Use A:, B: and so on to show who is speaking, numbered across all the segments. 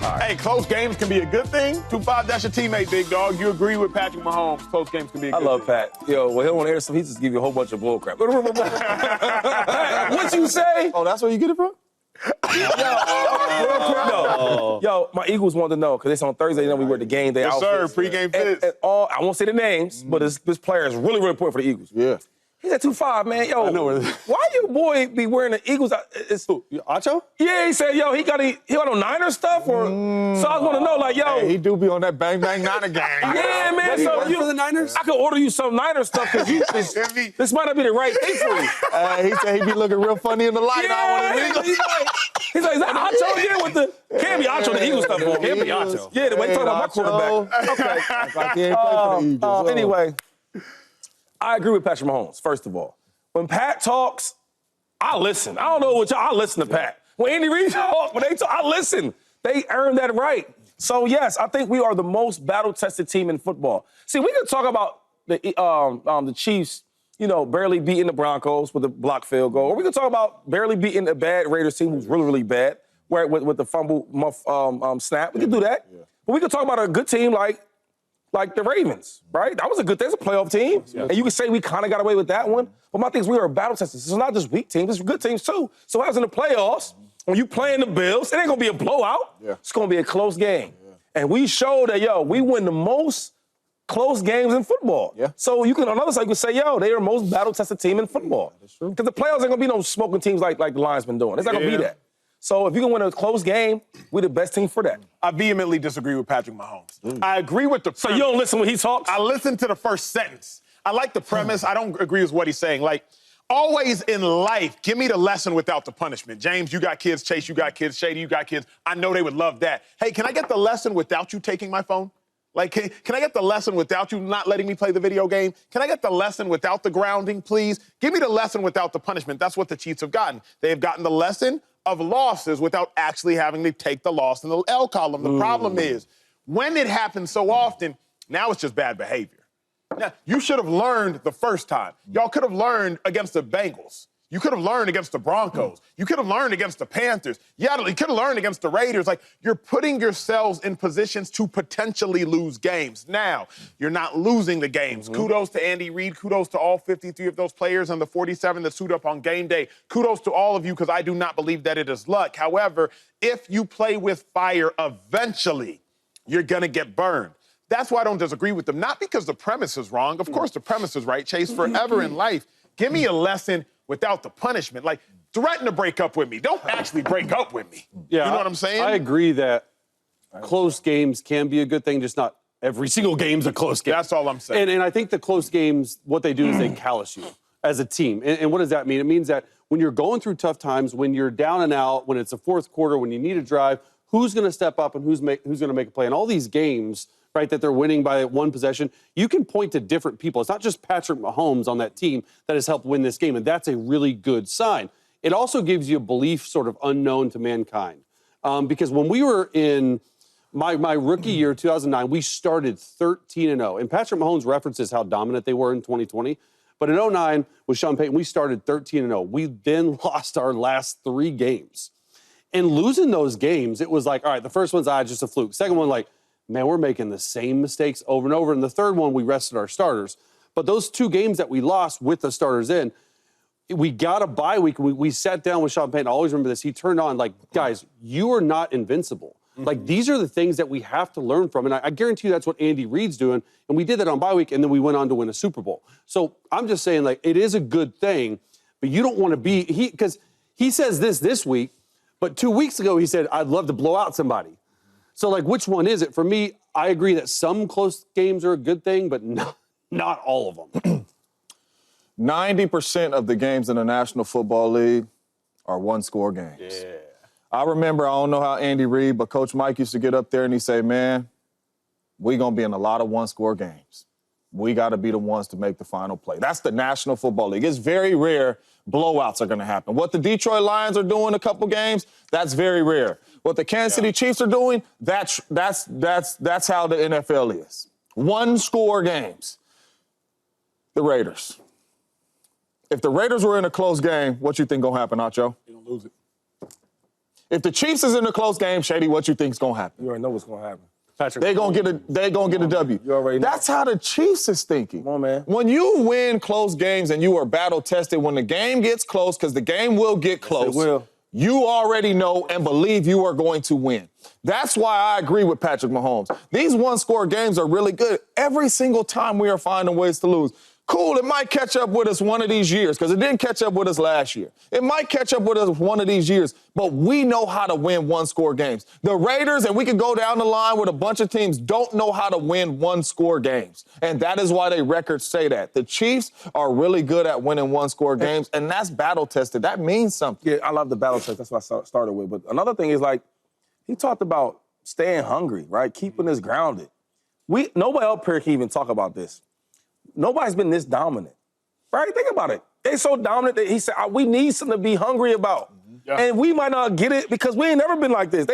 A: Hey, close games can be a good thing. 2-5, that's your teammate, big dog. You agree with Patrick Mahomes. Close games can be a good thing.
B: I love Pat. Yo, when he don't want to hear something, he just give you a whole bunch of bull crap. What you say?
C: Oh, that's where you get it from?
B: Yo, my Eagles want to know, because it's on Thursday, you know, we were at the game day.
A: Yes, sir. Pre-game fits.
B: And I won't say the names, but this player is really, really important for the Eagles.
C: Yeah.
B: He's at 2-5, man. Yo,
C: I know
B: why your boy be wearing the Eagles?
C: Acho?
B: Yeah, he said, yo, he got on Niner stuff, or so I want to know, like, yo.
C: Hey, he do be on that bang bang Niner game.
B: Yeah, man.
C: He
B: So
C: work for the Niners?
B: I could order you some Niner stuff because this might not be the right thing for you.
C: He said he be looking real funny in the light.
B: He's like, is that Acho here with the? Can't be Acho, the Eagles stuff on.
D: Can't be Acho.
B: Yeah, the way he talking about my quarterback. Okay.
C: Like he ain't play for the Eagles.
B: Anyway, I agree with Patrick Mahomes, first of all. When Pat talks, I listen. I don't know what y'all, I listen to Pat. When Andy Reid talks, when they talk, I listen. They earn that right. So, yes, I think we are the most battle-tested team in football. See, we can talk about the Chiefs, you know, barely beating the Broncos with a blocked field goal. Or we can talk about barely beating a bad Raiders team who's really, really bad with the fumble snap. We can do that. Yeah. But we can talk about a good team like the Ravens, right? That was a good thing. It's a playoff team. Yes. And you can say we kind of got away with that one. But my thing is we are battle tested. It's not just weak teams. It's good teams, too. So as in the playoffs, when you playing the Bills, it ain't going to be a blowout. Yeah. It's going to be a close game. Yeah. And we showed that, yo, we win the most close games in football. Yeah. So you can, on the other side, you can say, yo, they are the most battle-tested team in football. Yeah, that's true. Because the playoffs ain't going to be no smoking teams like the Lions been doing. It's not going to be that. So if you can win a close game, we're the best team for that.
A: I vehemently disagree with Patrick Mahomes. I agree with the premise.
B: So you don't listen when he talks?
A: I listen to the first sentence. I like the premise. I don't agree with what he's saying. Like, always in life, give me the lesson without the punishment. James, you got kids. Chase, you got kids. Shady, you got kids. I know they would love that. Hey, can I get the lesson without you taking my phone? Like, can I get the lesson without you not letting me play the video game? Can I get the lesson without the grounding, please? Give me the lesson without the punishment. That's what the Chiefs have gotten. They have gotten the lesson of losses without actually having to take the loss in the L column. The problem is, when it happens so often, now it's just bad behavior. Now, you should have learned the first time. Y'all could have learned against the Bengals. You could have learned against the Broncos. You could have learned against the Panthers. Yeah, you could have learned against the Raiders. Like, you're putting yourselves in positions to potentially lose games. Now, you're not losing the games. Kudos to Andy Reid. Kudos to all 53 of those players and the 47 that suit up on game day. Kudos to all of you, because I do not believe that it is luck. However, if you play with fire, eventually you're going to get burned. That's why I don't disagree with them. Not because the premise is wrong. Of course, the premise is right. Chase, forever in life, give me a lesson without the punishment. Like, threaten to break up with me. Don't actually break up with me.
D: Yeah,
A: you know what I'm saying?
D: I agree that close games can be a good thing, just not every single game's a close game.
A: That's all I'm saying.
D: And I think the close games, what they do is they callous you as a team. And what does that mean? It means that when you're going through tough times, when you're down and out, when it's a fourth quarter, when you need a drive, who's going to step up and who's going to make a play? And all these games, right, that they're winning by one possession, you can point to different people. It's not just Patrick Mahomes on that team that has helped win this game, and that's a really good sign. It also gives you a belief sort of unknown to mankind. Because when we were in my rookie year, 2009, we started 13-0. And Patrick Mahomes references how dominant they were in 2020. But in 2009, with Sean Payton, we started 13-0. We then lost our last 3 games. And losing those games, it was like, all right, the first one's just a fluke. Second one, like, man, we're making the same mistakes over and over. And the third one, we rested our starters. But those 2 games that we lost with the starters in, we got a bye week. We sat down with Sean Payton. I always remember this. He turned on, like, guys, you are not invincible. Like, these are the things that we have to learn from. And I guarantee you that's what Andy Reid's doing. And we did that on bye week, and then we went on to win a Super Bowl. So I'm just saying, like, it is a good thing, but you don't want to be, because he says this week, but 2 weeks ago he said, I'd love to blow out somebody. So, like, which one is it? For me, I agree that some close games are a good thing, but not all of them.
C: 90% of the games in the National Football League are one-score games. Yeah. I remember, I don't know how Andy Reid, but Coach Mike used to get up there and he'd say, man, we're going to be in a lot of one-score games. We got to be the ones to make the final play. That's the National Football League. It's very rare blowouts are going to happen. What the Detroit Lions are doing a couple games, that's very rare. What the Kansas City Chiefs are doing, that's how the NFL is. One-score games. The Raiders. If the Raiders were in a close game, what you think going to happen, Acho?
A: You're going to lose it.
C: If the Chiefs is in a close game, Shady, what you think's gonna happen?
B: You already know what's gonna happen.
D: Patrick,
C: They gonna get a W.
B: You already know.
C: That's how the Chiefs is thinking.
B: Come on, man.
C: When you win close games and you are battle tested, when the game gets close, because the game will get close,
B: will.
C: you already know and believe you are going to win. That's why I agree with Patrick Mahomes. These one-score games are really good. Every single time we are finding ways to lose. Cool, it might catch up with us one of these years, because it didn't catch up with us last year. It might catch up with us one of these years, but we know how to win one-score games. The Raiders, and we could go down the line with a bunch of teams, don't know how to win one-score games. And that is why their records say that. The Chiefs are really good at winning one-score games, and that's battle-tested. That means something.
B: Yeah, I love the battle test. That's what I started with. But another thing is, like, he talked about staying hungry, right? Keeping us grounded. Nobody up here can even talk about this. Nobody's been this dominant, right? Think about it. They're so dominant that he said, we need something to be hungry about. Yeah. And we might not get it because we ain't never been like this.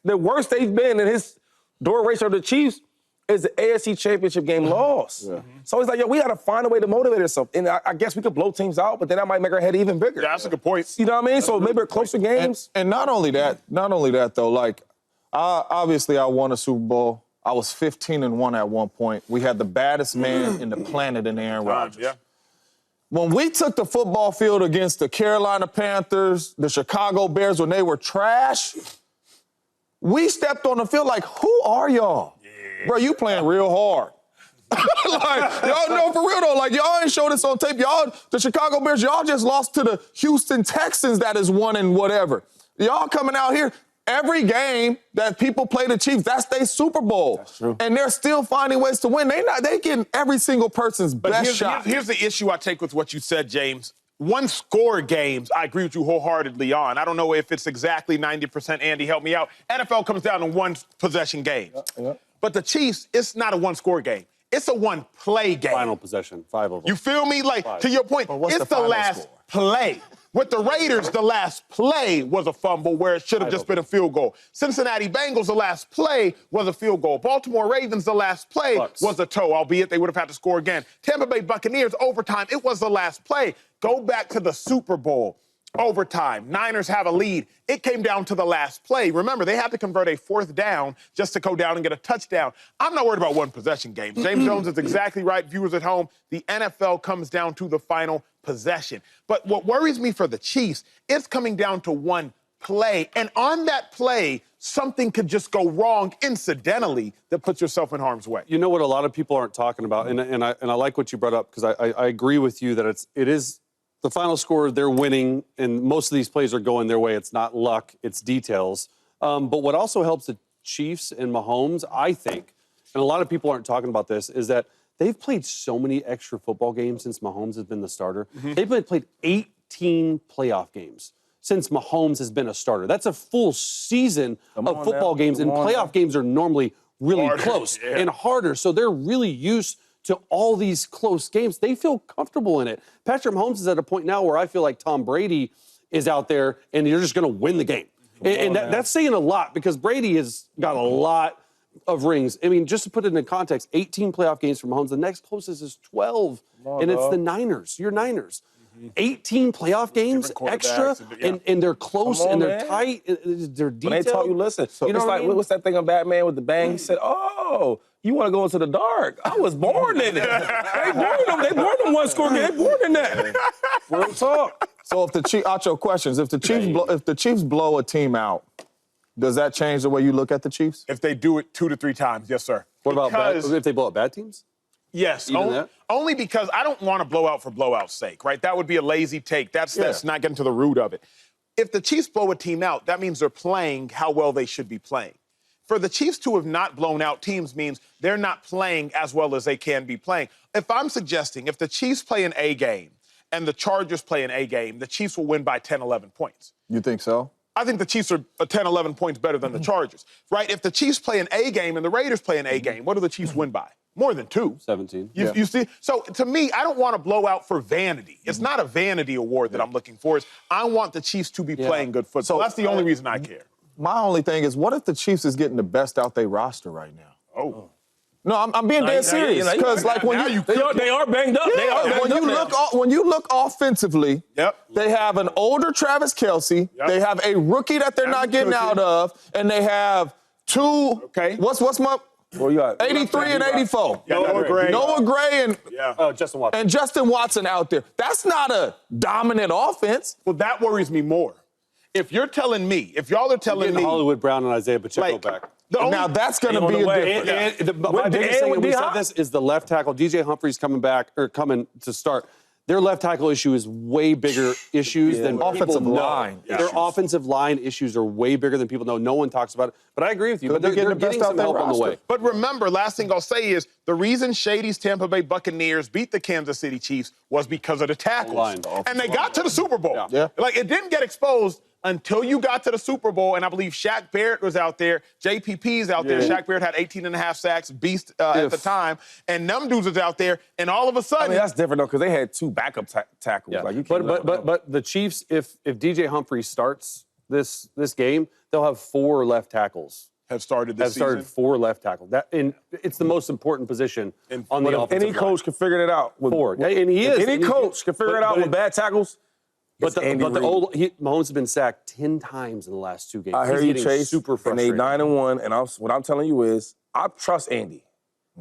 B: The worst they've been in his door race of the Chiefs is the AFC Championship game loss. Yeah. So he's like, yo, we got to find a way to motivate ourselves. And I guess we could blow teams out, but then that might make our head even bigger.
A: Yeah, that's a good point.
B: You know what I mean? So maybe closer games.
C: And not only that though, like, obviously I won a Super Bowl. I was 15-1 at one point. We had the baddest man in the planet in Aaron Rodgers.
A: Yeah.
C: When we took the football field against the Carolina Panthers, the Chicago Bears, when they were trash, we stepped on the field like, who are y'all? Yeah. Bro, you playing real hard. Like, y'all know for real though, like y'all ain't showed this on tape. Y'all, the Chicago Bears, y'all just lost to the Houston Texans that is 1 and whatever. Y'all coming out here. Every game that people play the Chiefs, that's their Super Bowl.
B: That's true.
C: And they're still finding ways to win. They getting every single person's best shot.
A: Here's the issue I take with what you said, James. One-score games, I agree with you wholeheartedly on. I don't know if it's exactly 90%. Andy, help me out. NFL comes down to one-possession games.
C: Yeah.
A: But the Chiefs, it's not a one-score game. It's a one-play game.
D: Final possession, 5 of them.
A: You feel me? Like,
D: 5.
A: to your point, it's the last
C: score?
A: play. With the Raiders, the last play was a fumble where it should have just been a field goal. Cincinnati Bengals, the last play was a field goal. Baltimore Ravens, the last play was a toe, albeit they would have had to score again. Tampa Bay Buccaneers, overtime, it was the last play. Go back to the Super Bowl. Overtime. Niners have a lead. It came down to the last play. Remember, they had to convert a 4th down just to go down and get a touchdown. I'm not worried about one-possession games. James Jones is exactly right. Viewers at home, the NFL comes down to the final possession. But what worries me for the Chiefs, it's coming down to one play. And on that play, something could just go wrong incidentally that puts yourself in harm's way.
D: You know what a lot of people aren't talking about, and I like what you brought up, because I agree with you that it is the final score, they're winning, and most of these plays are going their way. It's not luck, it's details. But what also helps the Chiefs and Mahomes, I think, and a lot of people aren't talking about this, is that they've played so many extra football games since Mahomes has been the starter. Mm-hmm. They've played 18 playoff games since Mahomes has been a starter. That's a full season of football games, and playoff games are normally really close and harder. So they're really used to all these close games. They feel comfortable in it. Patrick Mahomes is at a point now where I feel like Tom Brady is out there and you're just going to win the game. And that's saying a lot, because Brady has got a lot of rings. I mean, just to put it in context, 18 playoff games for Mahomes. The next closest is 12, and it's the Niners, your Niners. 18 playoff games extra, and they're close and they're tight. They're detailed.
B: When they talk, you listen. So it's like, what's that thing on Batman with the bang? He said, oh, you want to go into the dark. I was born in it. They born in one-score game. They born in that. Real talk.
C: So if the Chiefs, Acho, questions. If the Chiefs blow a team out, does that change the way you look at the Chiefs?
A: If they do it 2 to 3 times, yes, sir.
D: What about if they blow up bad teams?
A: Yes, only because I don't want to blow out for blowout's sake, right? That would be a lazy take. That's not getting to the root of it. If the Chiefs blow a team out, that means they're playing how well they should be playing. For the Chiefs to have not blown out teams means they're not playing as well as they can be playing. If I'm suggesting if the Chiefs play an A game and the Chargers play an A game, the Chiefs will win by 10, 11 points.
C: You think so?
A: I think the Chiefs are 10, 11 points better than the Chargers, right? If the Chiefs play an A game and the Raiders play an A game, what do the Chiefs win by? More than 2.
D: 17.
A: You see? So, to me, I don't want to blow out for vanity. It's not a vanity award that I'm looking for. I want the Chiefs to be playing good football. So that's the only reason I care.
C: My only thing is, what if the Chiefs is getting the best out their roster right now?
A: Oh.
C: No, I'm being dead serious. Because like when
B: They are banged up. They are banged up.
C: when you look offensively,
A: Yep.
C: they have an older Travis Kelce.
A: Yep.
C: They have a rookie that they're not getting out of, and they have two.
A: Okay.
C: What's my
B: Well, you got
C: 83 and 84?
A: Noah Gray.
C: Noah Gray and
D: Justin Watson.
C: and Justin Watson out there. That's not a dominant offense.
A: Well, that worries me more. If you're telling me, if y'all are telling
D: Getting
A: me,
D: Hollywood Brown and Isaiah Pacheco
A: like,
D: back.
C: Now that's going to
B: on
C: be
B: the
C: a
B: way.
C: difference.
D: And my biggest thing, and we said this, is the left tackle. DJ Humphries coming to start. Their left tackle issue is way bigger issues than
C: Offensive
D: people know.
C: line
D: Their offensive line issues are way bigger than people know. No one talks about it. But I agree with you. But they're getting some help on the way.
A: But remember, last thing I'll say is the reason Shady's Tampa Bay Buccaneers beat the Kansas City Chiefs was because of the tackles.
D: Line.
A: And they got to the Super Bowl.
C: Yeah.
A: Like, it didn't get exposed until you got to the Super Bowl, and I believe Shaq Barrett was out there, JPP's out there. Shaq Barrett had 18 and a half sacks, beast at the time, and them dudes was out there, and all of a sudden...
B: I mean, that's different, though, because they had two backup tackles.
D: Yeah.
B: Like, you can't
D: But the Chiefs, if DJ Humphries starts this game, they'll have 4 left tackles.
A: have started this
D: Started
A: season.
D: 4 left tackles. It's the most important position on the offensive
B: Any coach can figure it out. With,
D: 4. And he is.
B: Any coach can figure it out with bad tackles.
D: But Mahomes has been sacked 10 times in the last 2 games.
B: I hear
D: He's
B: you,
D: getting
B: Chase.
D: super
B: And
D: frustrated.
B: they 9-1, and what I'm telling you is, I trust Andy.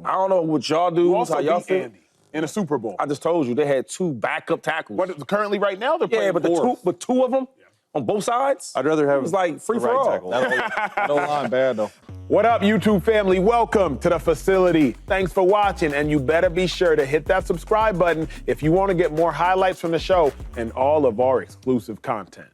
B: I don't know what y'all do,
A: You
B: how
A: also
B: y'all
A: beat
B: feel.
A: Andy in a Super Bowl.
B: I just told you they had 2 backup tackles.
A: What, currently, right now, they're playing
B: Yeah, but
A: 4.
B: two of them on both sides.
D: I'd rather have
B: it was like free
D: the
B: for
D: right
B: all.
D: tackle.
C: No line bad though.
A: What up, YouTube family? Welcome to the facility. Thanks for watching, and you better be sure to hit that subscribe button if you want to get more highlights from the show and all of our exclusive content.